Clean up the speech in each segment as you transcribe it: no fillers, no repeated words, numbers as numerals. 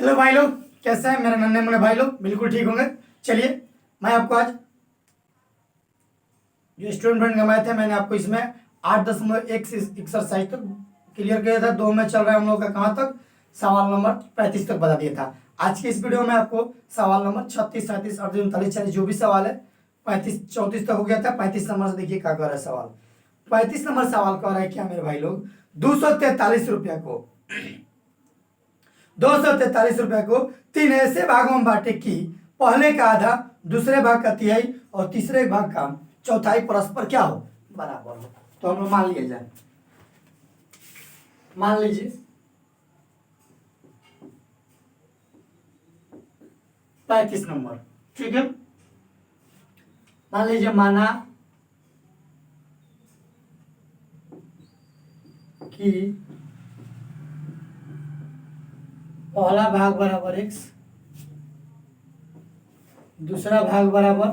Hello भाई लोग, कैसे हैं मेरे नन्हे मुन्ने भाई लोग? बिल्कुल ठीक होंगे। चलिए, मैं आपको आज जो स्टूडेंट फ्रेंड का मैथ है, मैंने आपको इसमें 8.1 से एक्सरसाइज तक क्लियर किया था। 2 में चल रहा है हम लोग का, कहाँ तक? सवाल नंबर 35 तक बता दिया था। आज के इस वीडियो में आपको सवाल नंबर 36, 37, 38, 39, 40 जो भी सवाल है 35, 34 तक हो गया था। 35 नंबर से देखिए क्या कह रहा है सवाल। 35 नंबर सवाल कह रहा है क्या मेरे भाई लोग? 243 रुपया को 243 रुपए को 3 ऐसे भागों में बांटे कि पहले का आधा, दूसरे भाग का तिहाई और तीसरे भाग का चौथाई परस्पर क्या हो? बराबर हो। तो हम लोग मान लिया जाए, मान लीजिए 35 नंबर, ठीक है। मान लीजिए माना कि पहला भाग बराबर x, दूसरा भाग बराबर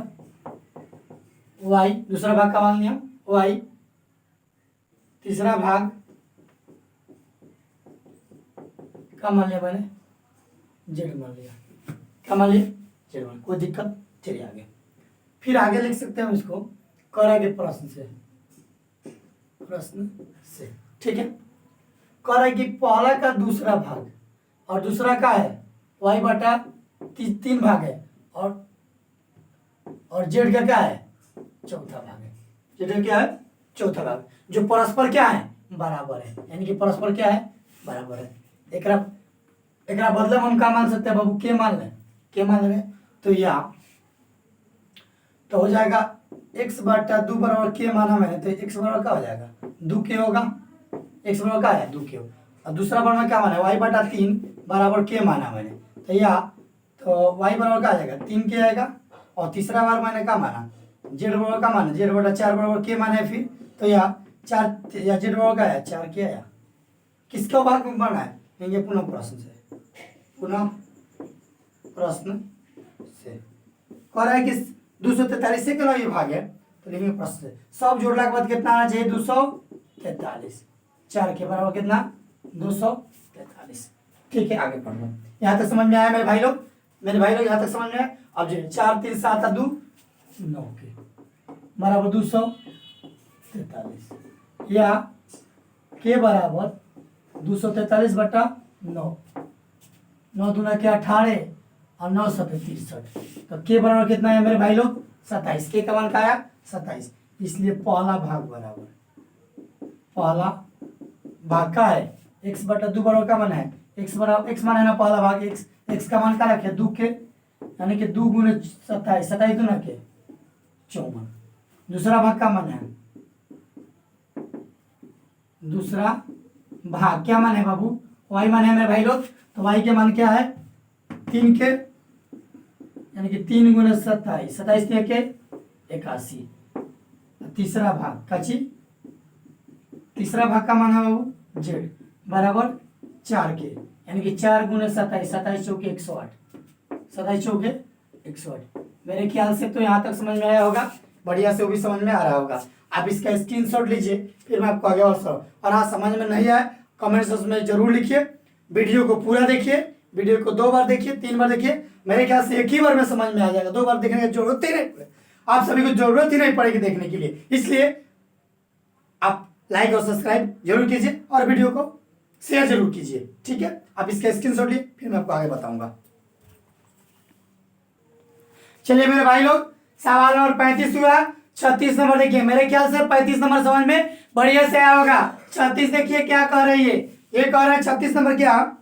y, दूसरा भाग का मान लिया y, तीसरा भाग का मान लिया मैंने z मान लिया। क्या मान लिया? z मान। कोई दिक्कत? चलिए आगे, फिर आगे लिख सकते हैं हम इसको करेंगे प्रश्न से, ठीक है। करेंगे पहला का दूसरा भाग और दूसरा का है y बटा 3 भाग है और z का क्या है? चौथा भाग है। z का क्या है? चौथा भाग, जो परस्पर क्या है? बराबर है। यानी कि परस्पर क्या है? बराबर है। एकरा बदले में हम क्या मान सकते हैं बाबू? के मान लें, के मान लें तो या तो हो जाएगा x बटा 2 बराबर के माना मैंने, तो x बराबर क्या हो जाएगा? 2 के होगा। x बराबर क्या है? 2 के हो। और दूसरा बार में क्या माना? y बटा 3 बराबर के माना मैंने, तो या तो y बराबर क्या आ जाएगा? 3 के आएगा। और तीसरा बार मैंने क्या माना? z बराबर क्या माना? z बटा 4 बराबर के माना है। फिर तो या 4 या z बराबर क्या आया? 4 के आया। किसके भाग में बना है? लेंगे पुनः प्रश्न से, पुनः प्रश्न से कह रहा है कि 243 से कितना ये भाग है, तो लिखेंगे प्रश्न से। सब जोड़ने के बाद कितना आना चाहिए? 243। 4 के बराबर कितना? 243। ठीक है, आगे पढ़ लो। यहाँ तक समझ में आया मेरे भाई लोग? यहाँ तक समझ में आया? अब जो 4 3 7 2 9 के बराबर 243 या के बराबर 243 बटा 9, 9 दूना के 18 और 9 सतह 63। तो के बराबर कितना है मेरे भाई लोग? 27। के का मान का आया? 27। इसलिए पहला भाग बराबर, पहला भाग का है x बटा 2 बराबर का मान है x बराबर, x मान है ना पहला भाग, x का मान का रखे 2 के, यानी कि 2 गुने 27, 27 दूना के 54। दूसरा भाग का मान है, दूसरा भाग क्या मान है बाबू? y मान है मेरे भाई लोग, तो y के मान क्या है? 3 के, यानी कि 3 गुने 27, 27 के 81। तीसरा भाग काची, तीसरा भाग का मान है बाबू z बराबर 4 के, यानी कि 4 गुने 27, 27 चौके 108, 27 चौके 108। मेरे ख्याल से तो यहाँ तक समझ में आया होगा, बढ़िया से वो भी समझ में आ रहा होगा। आप इसका स्क्रीनशॉट लीजिए, फिर मैं आपको आगे और हाँ समझ में नहीं आया कमेंट बॉक्स में जरूर लिखिए। वीडियो को पूरा देखिए, वीडियो को 2 बार देखिए, 3 बार देखिए। मेरे ख्याल से एक ही बार में समझ में आ जाएगा, 2 बार देखने की जरूरत ही नहीं पड़ेगी। आप सभी को जरूरत ही नहीं पड़ेगी देखने के लिए, इसलिए आप लाइक और सब्सक्राइब जरूर कीजिए और वीडियो को शेयर जरूर कीजिए, ठीक है। आप इसका स्क्रीनशॉट लिए, फिर मैं आपको आगे बताऊंगा। चलिए मेरे भाई लोग, सवाल नंबर 35 हुआ। 36 नंबर देखिए, मेरे ख्याल से 35 नंबर समझ में बढ़िया से आया होगा। 36 देखिए क्या कह रही है, ये कह रहा है 36 नंबर क्या?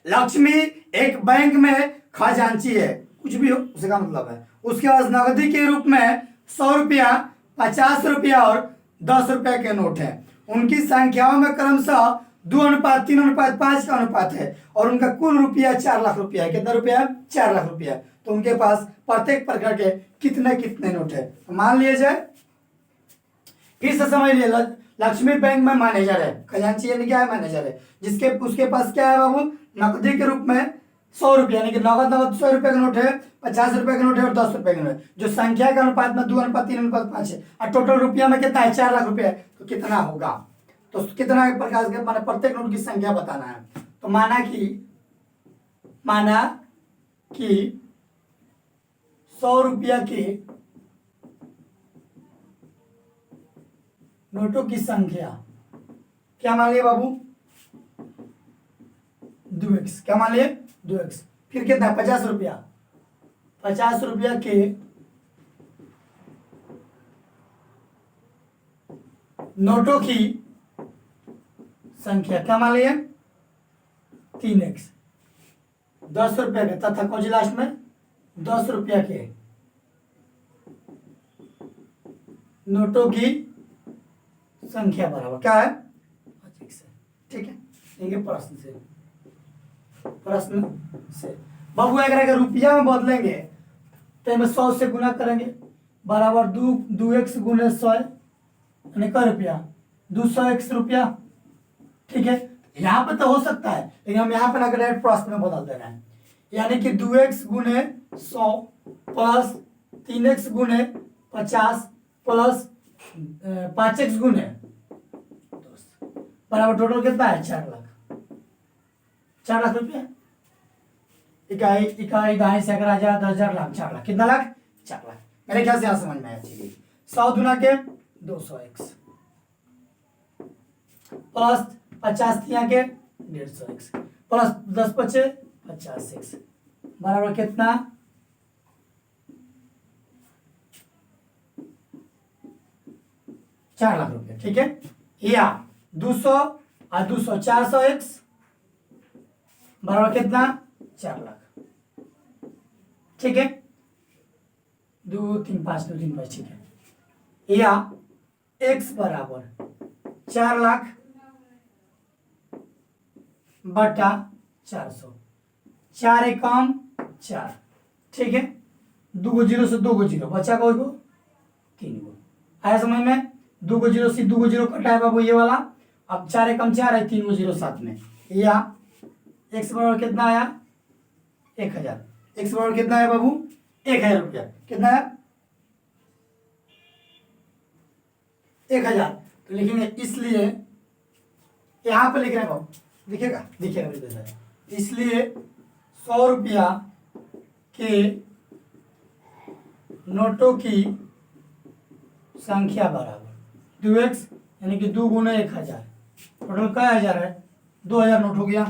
लक्ष्मी एक बैंक में खजांची है, कुछ भी हो उसका मतलब है। उसके पास नकदी के रूप में 100 रुपया, 50 रुपया और 10 रुपया के नोट है। उनकी संख्याओं में क्रमशः 2:3, 3:5 का अनुपात है और उनका कुल रुपया 4 लाख रुपया है। कितना रुपया है? 4 लाख रुपया। तो उनके पास प्रत्येक प्रकार के कितने कितने नोट है? तो मान लिया जाए, फिर से समझ लिया, लक्ष्मी बैंक में मैनेजर है, खजांची यानी क्या है? मैनेजर है, जिसके उसके पास क्या है बाबू? नकदी के रूप में 100 रुपया, यानी कि नगद 100 रुपये का नोट है, 50 रुपये का नोट है और 10 रुपये का नोट है। जो संख्या के अनुपात में 2:3:5 है और टोटल रुपया में कितना है? 4 लाख रुपया है। तो कितना होगा? तो कितना प्रकार के माने प्रत्येक नोट की संख्या बताना है। तो माना कि माना कि 100 रुपया के नोटों की संख्या क्या मान लिया बाबू 2x, क्या मान लिया 2x। फिर कितना 50 रुपया, 50 रुपया के नोटों की संख्या क्या मान लिया 3x। 10 रुपया के तथा कौन सी लास्ट में 10 रुपया के नोटों की संख्या बराबर क्या है 5x। ठीक है, ये प्रश्न से बाबू अगर रुपया में बदलेंगे तो हमें 100 से गुना करेंगे बराबर 2x गुने 100 यानी का रुपया 200x रुपया। ठीक है, यहाँ पे तो हो सकता है लेकिन हम यहाँ पे ना डायरेक्ट प्रश्न में बदल दे रहे हैं, यानी कि 2x गुने 100 प्लस 3x गुने 50 प्लस 5x गुने बराबर टोटल कितना है 4 लाख। 4 लाख रुपया, इकाई इकाई दाई सैकड़ा 1000 10,000 लाख 4 लाख, कितना लाख 4 लाख। मेरे ख्याल से यहाँ समझ में आया। चलिए 100 दुना के 200x प्लस 50 तिया के 150x प्लस 10 बचे 50x बराबर कितना 4 लाख रुपया। ठीक है, या 200 और 200 400x बराबर कितना 4 लाख। ठीक है, 2 3 5 2 3 5। ठीक है, या x बराबर 4 लाख बटा 400, 4 एकम 4। ठीक है, 2 को 0 से 2 को 0 बचा को 3 को आया समझ में। 2 को 0 से 2 को 0 कटा है बाबू ये वाला। अब 4 एकम 4 है, 3 को 0 साथ में, या x बराबर कितना आया 1000। x बराबर कितना है बाबू 1000 रुपया। कितना है 1000। तो लिखेंगे इसलिए यहां पर लिख रहे हैं बाबू, दिखेगा दिखेगा इसलिए 100 रुपया के नोटों की संख्या बराबर 2x यानी कि 2 गुना 1000 टोटल क्या 1000 है 2000 नोट हो गया।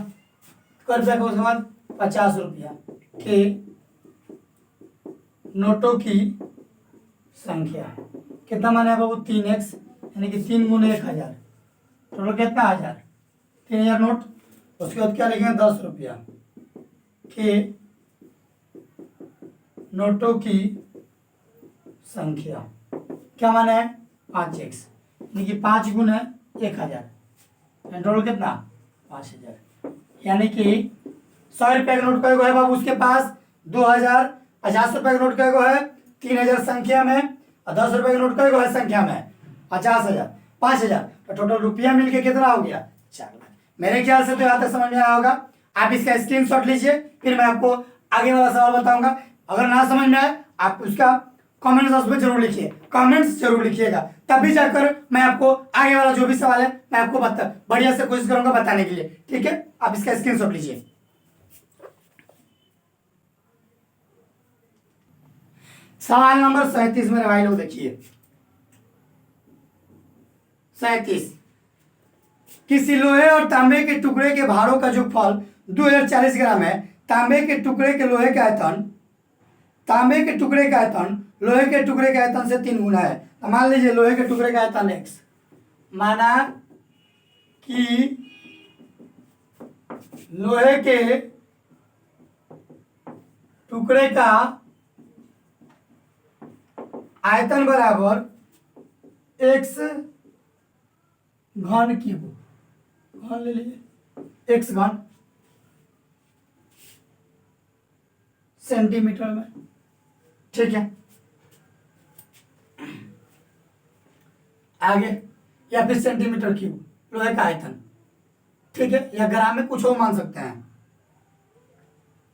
कर दिया उसके बाद 50 रुपया के नोटों की संख्या कितना माने है बाबू 3x यानी कि 3 गुना 1000 टोटल कितना 1000 3000 नोट। उसके बाद क्या लिखेंगे 10 रुपया के नोटों की संख्या क्या माने है 5x यानी कि 5 गुना 1000 टोटल कितना 5000। यानी कि 100 रुपये का नोट कई गो है बाबू उसके पास 2000। 50 रुपये का नोट कई गो है 3000 संख्या में, और 10 रुपये का नोट कई गो है संख्या में 50,000 5000। तो टोटल रुपया मिलके कितना हो गया 4 लाख। मेरे ख्याल से तो यहाँ तक समझ में आया होगा। आप इसका स्क्रीनशॉट लीजिए, फिर मैं आपको आगे वाला सवाल बताऊंगा। अगर ना समझ में आए आप उसका कमेंट्स बॉक्स में जरूर लिखिए, कमेंट्स जरूर लिखिएगा, तभी जाकर मैं आपको आगे वाला जो भी सवाल है मैं आपको बढ़िया से कोशिश करूंगा बताने के लिए। ठीक है, आप इसका स्क्रीनशॉट लीजिए। सवाल नंबर 37 मेरे भाई लोग देखिए 37। किसी लोहे और तांबे के टुकड़े के भारों का जो फल 2040 ग्राम है, तांबे के टुकड़े के लोहे का आयतन तांबे के टुकड़े का आयतन लोहे के टुकड़े के आयतन से 3 गुना है। तो मान लीजिए लोहे के टुकड़े का आयतन x, माना कि लोहे के टुकड़े का आयतन बराबर x घन क्यूब, घन ले लीजिए x घन सेंटीमीटर में। ठीक है, आगे या फिर सेंटीमीटर क्यूब लोहे का आयतन। ठीक है, या ग्राम में कुछ और मान सकते हैं,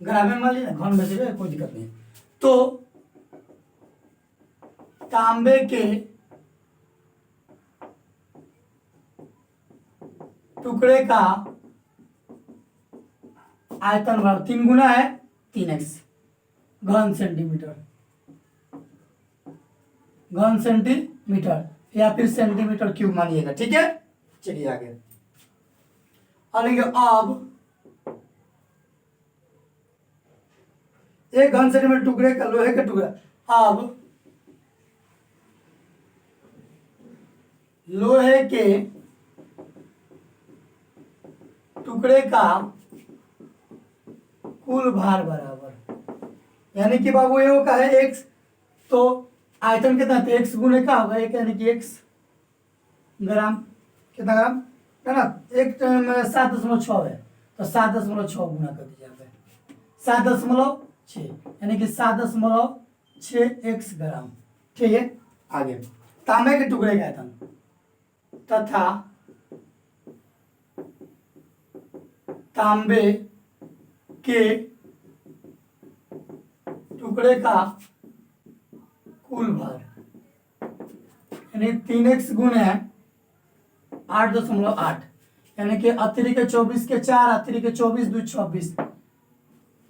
ग्राम में मान लीजिए घन में से कोई दिक्कत नहीं। तो तांबे के टुकड़े का आयतन बराबर 3 गुना है 3x घन सेंटीमीटर, घन सेंटीमीटर या फिर सेंटीमीटर क्यूब मानिएगा, ठीक है। चलिए आगे और लेंगे अब एक घन सेंटीमीटर टुकड़े का लोहे का टुकड़ा, अब लोहे के टुकड़े का कुल भार बराबर, यानी कि बाबू ये का है x, तो आयतन कितना है x गुने का होगा एक, यानी कि x ग्राम, कितना ग्राम है ना, एक 7.6 है तो 7.6 गुना कर दीजिए यहाँ पे 7.6 यानी कि 7.6 ग्राम, ठीक है। आगे तांबे के टुकड़े का आयतन तथा तांबे के टुकड़े का कुल भार, यानी 3x गुने 8.8, यानी कि अतिरिक्त 24 के 4 अतिरिक्त 24 2 26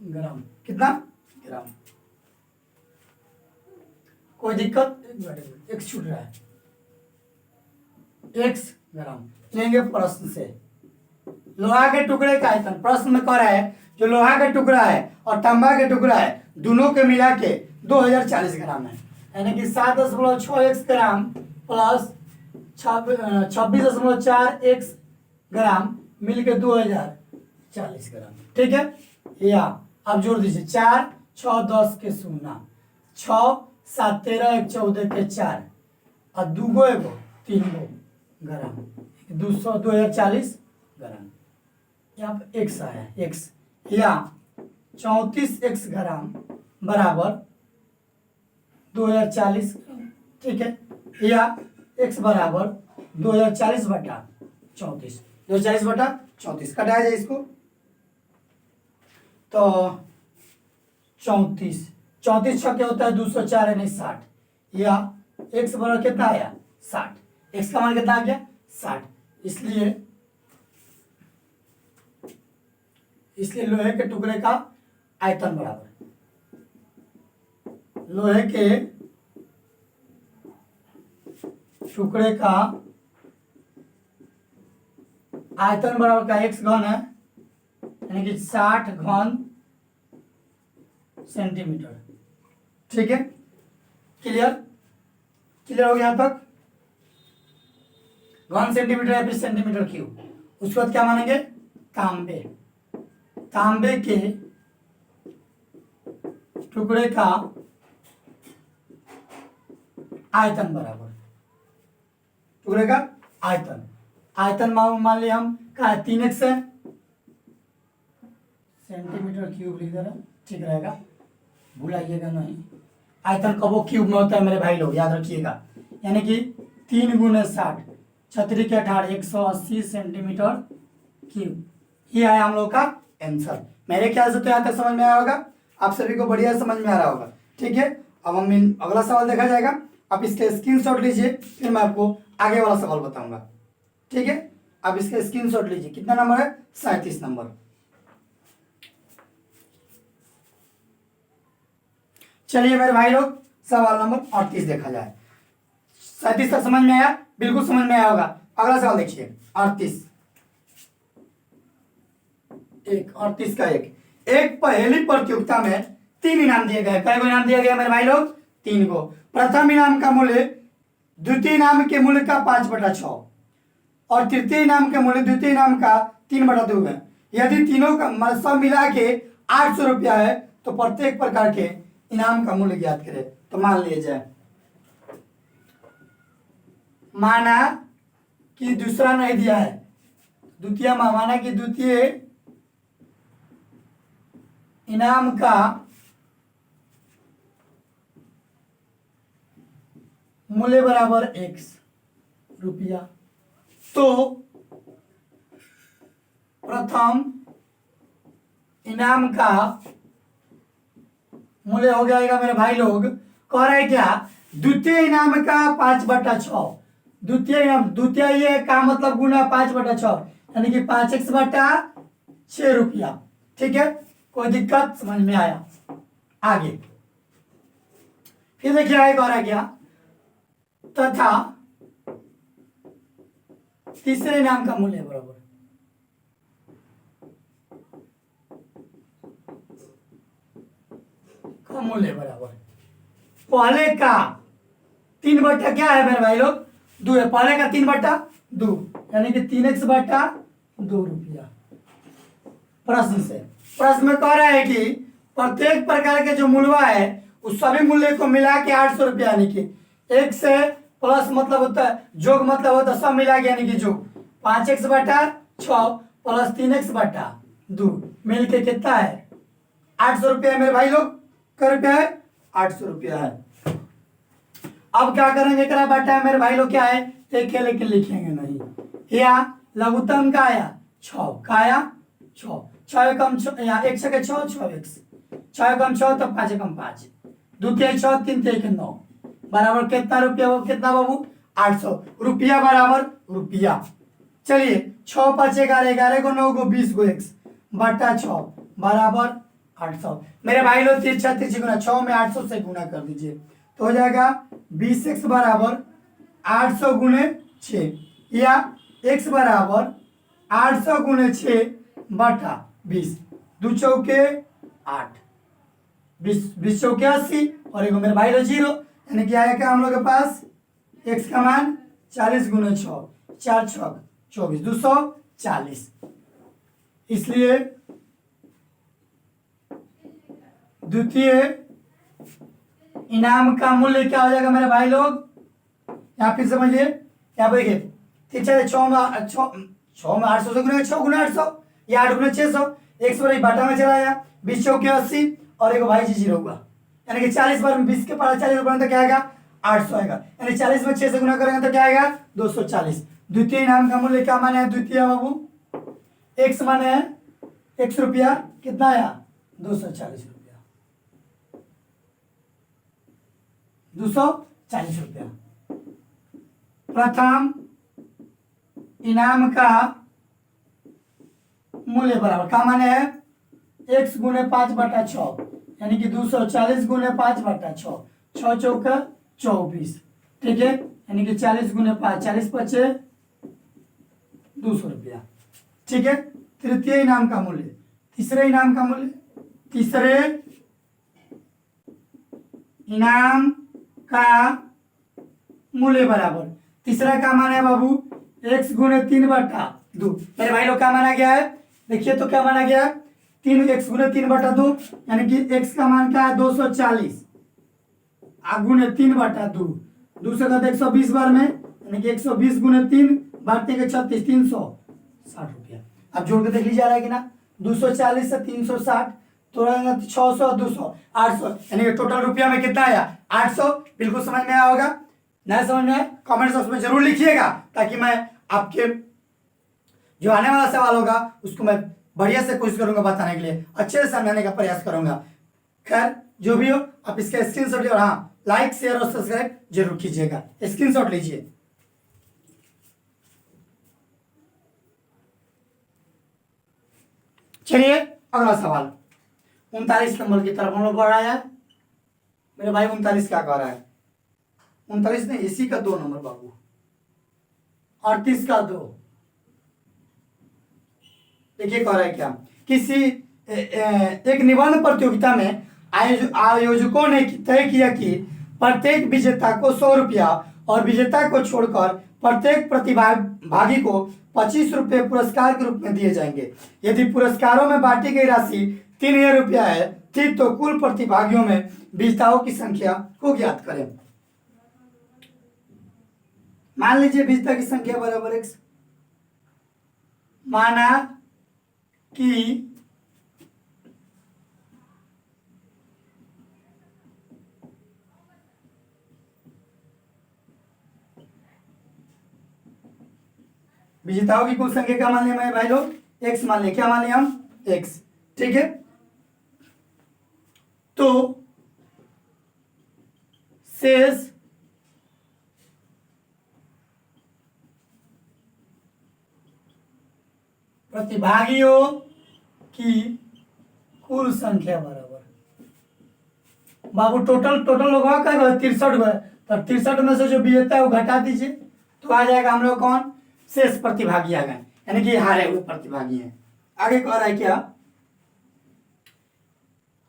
ग्राम, कितना ग्राम। कोई दिक्कत, x छूट रहा है, x ग्राम लेंगे प्रश्न से। लोहा के टुकड़े का आयतन प्रश्न में कह रहा है जो लोहा का टुकड़ा है और तांबा के टुकड़ा है दोनों के मिला के 2040 ग्राम है, यानी कि 7.6x ग्राम प्लस 26.4x ग्राम मिलके 2040 ग्राम, ठीक है। या अब जोड़ दीजिए 4 6 10 के 0 6 7 13 1 14 के 4 और 2 गो 1 3 गो ग्राम 2040 ग्राम, यहाँ पे x आया x, या 34x ग्राम बराबर 2040 ग्राम, ठीक है। या x बराबर 2040 बटा 34, 2040 बटा 34 कटाया जाए इसको तो 34 छक्के होता है 204 यानी 60, या x बराबर कितना आया 60, x का मान कितना आ गया 60, इसलिए लोहे के टुकड़े का आयतन बराबर, लोहे के टुकड़े का आयतन बराबर का x घन है, यानी कि 60 घन सेंटीमीटर, ठीक है। क्लियर क्लियर हो गया यहाँ तक। घन सेंटीमीटर या फिर सेंटीमीटर क्यूब। उसके बाद क्या मानेंगे तांबे, तांबे के टुकड़े का आयतन बराबर, टुकड़े का आयतन, आयतन मान लिया हम का 3x है, सेंटीमीटर क्यूब लिख देना ठीक रहेगा, भूलाइएगा नहीं। आयतन कबो क्यूब में होता है मेरे भाई लोग, याद रखिएगा। यानी कि 3 गुने 60 छतरी के 18 180 सेंटीमीटर क्यूब। ये है हम लोग का आंसर। मेरे ख्याल से तो यहाँ तक समझ में आया होगा, आप सभी को बढ़िया समझ में आ रहा होगा। ठीक है, अब हम अगला सवाल देखा जाएगा। आप इसके स्क्रीनशॉट लीजिए, फिर मैं आपको आगे वाला सवाल बताऊंगा। ठीक है, आप इसके स्क्रीनशॉट लीजिए। कितना नंबर है? 37 नंबर। चलिए मेरे भाई लोग, सवाल नंबर 38 देखा जाए। 37 तक समझ में आया? बिल्कुल समझ में आया होगा। अगला सवाल देखिए 38 का एक पहेली प्रतियोगिता में 3 इनाम दिए गए। कई इनाम दिया गया मेरे भाई लोग? 3 को। प्रथम इनाम का मूल्य द्वितीय इनाम के मूल्य का 5/6 और तृतीय इनाम के मूल्य द्वितीय इनाम का 3/2 है। यदि तीनों का सब मिला के 800 रुपया है तो प्रत्येक प्रकार के इनाम का मूल्य ज्ञात करें। तो मान लीजिए, माना कि दूसरा नहीं दिया है, द्वितीय माना कि द्वितीय इनाम का मूल्य बराबर 1 रुपया, तो प्रथम इनाम का मूल्य हो जाएगा मेरे भाई लोग, कह रहे क्या, द्वितीय इनाम का 5/6। द्वितीय इनाम, द्वितीय ये का मतलब गुना 5/6, यानी कि 5x/6 रुपया। ठीक है, कोई दिक्कत समझ में आया? आगे फिर देखिए आगे कह रहा क्या, तथा तीसरे नाम का मूल्य बराबर, का मूल्य बराबर पहले का 3/, क्या है मेरे भाई लोग, 2 है। पहले का 3/2 यानी कि 3x/2 रुपया। प्रश्न से, प्रश्न में कह रहा है कि प्रत्येक प्रकार के जो मूल्य है उस सभी मूल्य को मिला के 800 रुपया, यानी कि एक से प्लस मतलब होता है जोग, मतलब होता है सब मिला के यानी कि जोग 5x/6 प्लस 3x/2 मिल के कितना है 800 रुपया मेरे भाई लोग। क्या रुपया है? 800 रुपया है। अब क्या करेंगे, करा बाटा है मेरे भाई लोग, क्या है एक है लेकिन लिखेंगे नहीं। या लघुत्तम का आया 6 का आया 6, 6 कम 6 या 1 से 6 6x, 6 कम 6 तो 5 कम 5, 2 3 6 3 3 9 बराबर कितना रुपया, वो कितना बाबू 800 रुपया बराबर रुपया। चलिए 6 5 11 11 को 9 को 20 को x बटा 6 बराबर 800। मेरे भाई लोग 3 6 3 गुना 6 में 800 से गुना कर दीजिए तो हो जाएगा 20x बराबर 800 गुने 6, या x बराबर 800 गुने 6 बटा 20, 2 चौके 8, 20 चौके 80 और एक मेरे भाई लोग 0, यानी कि आएगा हम लोग के पास x का मान 40 गुने 6, 4 6 24, 240। इसलिए द्वितीय इनाम का मूल्य क्या हो जाएगा मेरे भाई लोग, यहाँ फिर समझिए, यहाँ पर देखिए 6 में 800 से गुना 6 गुना 800 या 8 गुना 600, एक सौ बाटा में चला गया, 20 चौके 80 और एक भाई जी 0 हुआ, यानी कि 40 बार 20 के पास 40 रुपये तो क्या आएगा 800 आएगा, यानी 40 में 6 से गुना करेंगे तो क्या आएगा 240। द्वितीय इनाम का मूल्य क्या माने है द्वितीय बाबू, x माने है x रुपया, कितना आया 240 रुपया, 240 रुपया। प्रथम इनाम का मूल्य बराबर का माने है x गुने 5/6, यानी कि 240 गुने 5/6, 6 चौका 24, ठीक है, यानी कि 40 गुने 5, 40 पचे 200 रुपया, ठीक है। तृतीय इनाम का मूल्य, तीसरे इनाम का मूल्य, तीसरे इनाम का मूल्य बराबर, तीसरा का माना है बाबू x गुने 3/2, मेरे भाई लोग क्या माना गया है, देखिए तो क्या माना गया है 3x गुने 3/2, यानी कि x का मान क्या है 240 गुने 3/2, 2 से 120 बार में, यानी कि 120 गुने 3 बांटने के 36, 360 रुपया। अब जोड़ के देख लीजिए आ रहा है कि ना, 240 से 360 तो 600 200 800, यानी कि टोटल रुपया में कितना आया 800। बिल्कुल समझ में आया होगा, नहीं समझ में आया कमेंट बॉक्स में जरूर लिखिएगा, ताकि मैं आपके जो आने वाला सवाल होगा उसको मैं बढ़िया से कोशिश करूंगा बताने के लिए, अच्छे से समझाने का प्रयास करूंगा। खैर जो भी हो आप इसका स्क्रीनशॉट और हाँ लाइक शेयर और सब्सक्राइब जरूर कीजिएगा, स्क्रीनशॉट लीजिए। चलिए अगला सवाल 39 नंबर की तरफ हम लोग बढ़ रहा है। मेरे भाई 39 क्या कह रहा है, 39 ने इसी का 2 नंबर बाबू, 38 का 2। देखिए कह रहा है क्या, किसी एक निबंध प्रतियोगिता में आयोजकों ने तय किया कि प्रत्येक विजेता को 100 रुपया और विजेता को छोड़कर प्रत्येक प्रतिभागी को 25 रुपये पुरस्कार के रूप में दिए जाएंगे। यदि पुरस्कारों में बांटी गई राशि 3000 रुपया है ठीक, तो कुल प्रतिभागियों में विजेताओं की संख्या को ज्ञात करें। मान लीजिए विजेता की संख्या बराबर x, माना कि विजेताओं की कुल संख्या क्या मान लिया भाई लोग, x मान लिया, क्या मान लिया हम x, ठीक है। तो शेष प्रतिभागियों की कुल संख्या बराबर। बाबू टोटल टोटल लोग 63 गए, तो 63 में से जो विजेता है वो घटा दीजिए, तो आ जाएगा हम लोग कौन, शेष प्रतिभागी आ गए, यानी कि हारे हुए प्रतिभागी हैं। आगे कह रहा है क्या,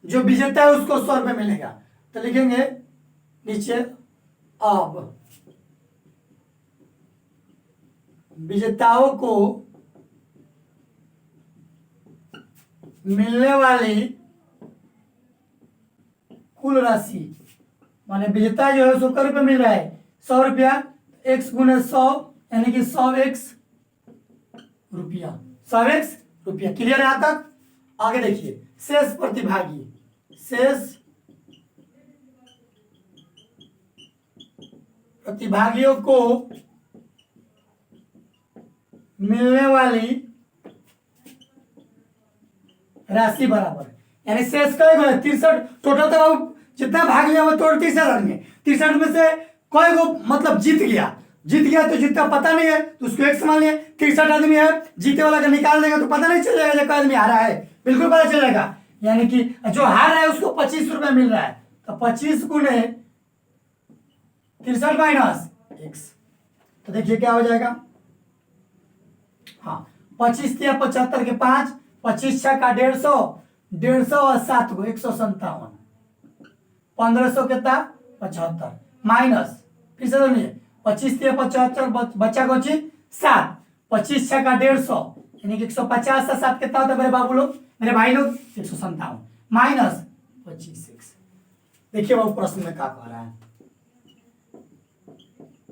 जो विजेता है उसको 100 रुपये मिलेगा, तो लिखेंगे नीचे अब विजेताओं को मिलने वाली कुल राशि, माने विजेता जो है उसको कै रुपये मिल रहा है, 100 रुपया, x गुने 100 यानी कि 100x रुपया, 100x रुपया। क्लियर है यहाँ तक? आगे देखिए, शेष प्रतिभागी, शेष प्रतिभागियों को मिलने वाली राशि बराबर, यानी शेष कई गो 63 टोटल, तो जितना भाग लिया वो टोटल 63 में, 63 में से कई गो मतलब जीत गया तो जितना पता नहीं है तो उसको एक्स मान लिया। 63 आदमी है, जीते वाला का निकाल देगा तो पता नहीं चलेगा जो कई आदमी हारा है, बिल्कुल पता चलेगा। यानी कि जो हार रहा है उसको 25 रुपये मिल रहा है, तो 25 गुने 63 माइनस एक्स, तो देखिए क्या हो जाएगा। हाँ, 25 या 75 के 5, 25 6 का 150, 150 और 7 को 157, 1500 कितना 75 माइनस, फिर से सुनिए, 25 या 75 बच्चा को 7, 25 6 का 150 यानी कि 150 से 7 कितना होता है मेरे बाबू लोग, मेरे भाई लोग, 157 माइनस 25 6। देखिए वो प्रश्न में क्या कह रहा है,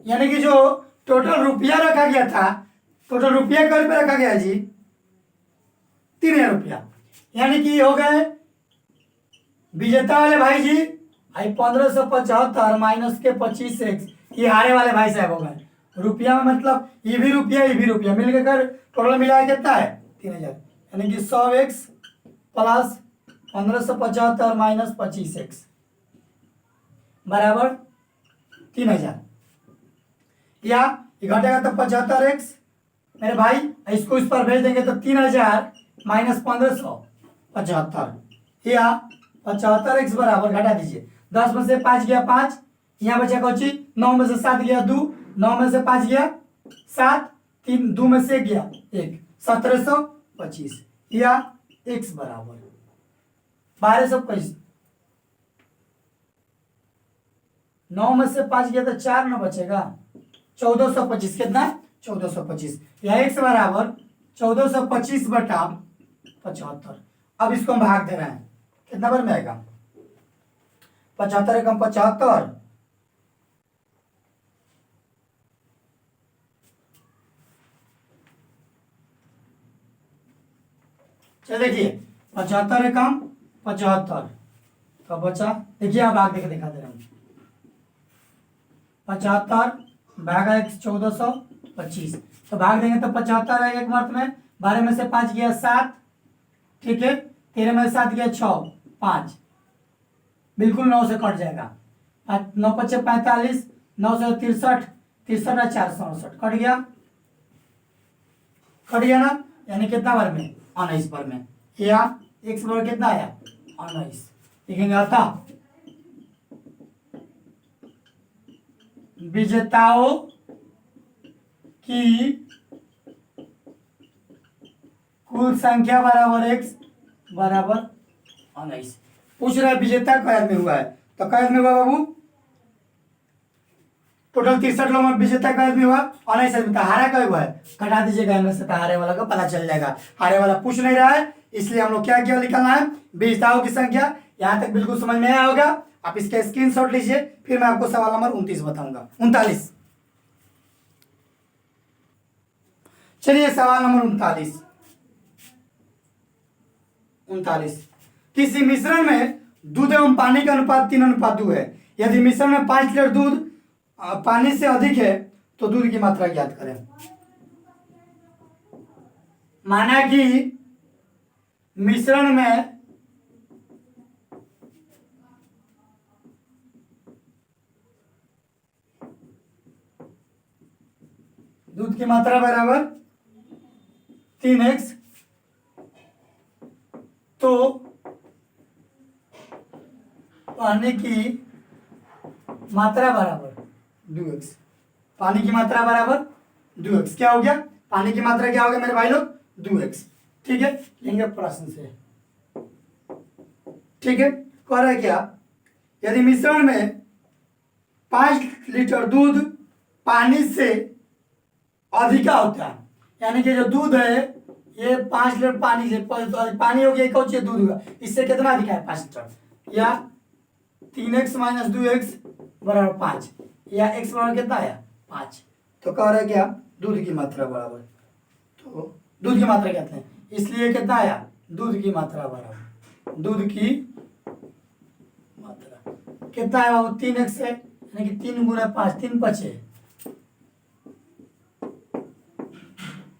यानी कि जो टोटल रुपया रखा गया था, टोटल रुपया कै रुपये रखा गया जी, 3000 रुपया, यानी कि हो गए विजेता वाले भाई जी आई 1575 माइनस के 25x, ये हारे वाले भाई साहब हो गए। रुपया में मतलब ये भी रुपया मिल के कर टोटल मिला कितना है 3000, यानी कि 100x प्लस 1575 माइनस 25x बराबर 3000, या ये घटेगा तो 75x मेरे भाई, इसको इस पर भेज देंगे तो 3000 माइनस 1575, या 75x बराबर घटा दीजिए, 10 में से 5 गया 5, यहाँ बचा कौची 9 में से 7 गया 2, 9 में से 5 गया 7, 3 2 में से 1 गया 1, 1725, या x बराबर 1225, 9 में से 5 गया तो 4 ना बचेगा, 1425, कितना 1425, या x बराबर 1425 बटा 75। अब इसको हम भाग दे रहे हैं, कितना बार में आएगा 75 एकम 75, चलिए देखिए 75 एकम 75, तो बचा, देखिए आप भाग देके दिखा दे रहे हैं, 75 भागा 1425, तो भाग देंगे तो 75 है एक मर्त में, 12 में से 5 गया 7, ठीक है, 13 में से 7 गया 6 5, बिल्कुल 9 से कट जाएगा, 9 5 45, 9 से 63, 63 469 कट गया ना, यानी कितना बार में 19 बार में, या x बार कितना आया 19, लिखेंगे अतः विजेताओं की कुल संख्या बराबर x बराबर 19। पूछ रहा है विजेता कै में हुआ है, तो कै में हुआ बाबू, टोटल 63 लोग में विजेता कै में हुआ 19 आदमी, तो हारा कै हुआ है, घटा दीजिएगा इनमें से, तो हारे वाला का पता चल जाएगा। हारे वाला पूछ नहीं रहा है, इसलिए हम लोग क्या क्या निकालना है, विजेताओं की संख्या। यहाँ तक बिल्कुल समझ में आया होगा, आप इसका स्क्रीनशॉट लीजिए, फिर मैं आपको सवाल नंबर 29 बताऊंगा, 39। चलिए सवाल नंबर 39। किसी मिश्रण में दूध एवं पानी का अनुपात 3:2 है, यदि मिश्रण में 5 लीटर दूध पानी से अधिक है तो दूध की मात्रा ज्ञात करें। माना कि मिश्रण में दूध की मात्रा बराबर 3x, तो पानी की मात्रा बराबर 2x, पानी की मात्रा बराबर 2x। क्या हो गया, पानी की मात्रा क्या हो गया मेरे भाई लोग, 2x। ठीक है, लेंगे प्रश्न से। ठीक है, कह रहा है क्या, यदि मिश्रण में 5 लीटर दूध पानी से अधिका होता है, यानी कि जो दूध है ये 5 लीटर पानी से, पानी हो गया कौन सी दूध होगा, इससे कितना अधिका है 5 लीटर, या 3x माइनस 2x बराबर 5, या x बराबर कितना आया 5। तो कह रहा है क्या, दूध की मात्रा बराबर, तो दूध की मात्रा कहते हैं, इसलिए कितना आया, दूध की मात्रा बराबर, दूध की मात्रा कितना है बाबू, 3x है, यानी कि 3 गुना 5, 3 5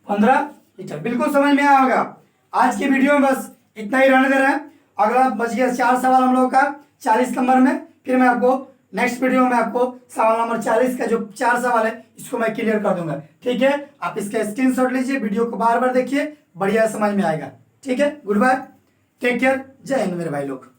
15 लीटर। बिल्कुल समझ में आया होगा। आज की वीडियो में बस इतना ही रहने दे रहे हैं। अगला बच गया 4 सवाल हम लोग का 40 नंबर में, फिर मैं आपको नेक्स्ट वीडियो में आपको सवाल नंबर 40 का जो 4 सवाल है इसको मैं क्लियर कर दूंगा। ठीक है, आप इसका स्क्रीनशॉट लीजिए, वीडियो को बार बार देखिए, बढ़िया समझ में आएगा। ठीक है, गुड बाय, टेक केयर, जय हिंद मेरे भाई लोग।